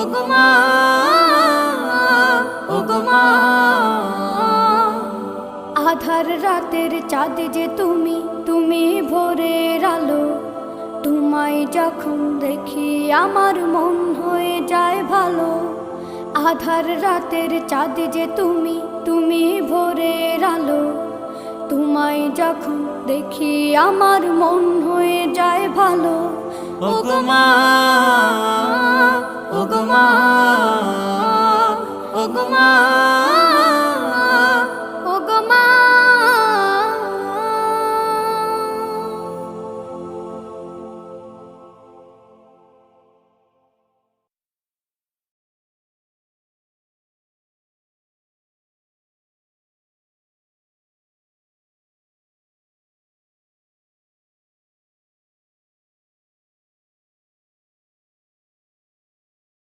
ওগো মা, ওগো মা। আধার রাতের চাঁদ যে তুমি, তুমি ভোরের আলো। তোমায় যখন দেখি আমার মন হয়ে যায় ভালো। আধার রাতের চাঁদ যে তুমি, তুমি ভোরের আলো। তোমায় যখন দেখি আমার মন হয়ে যায় ভালো। ওগো মা, ওগো মা, ওগো মা।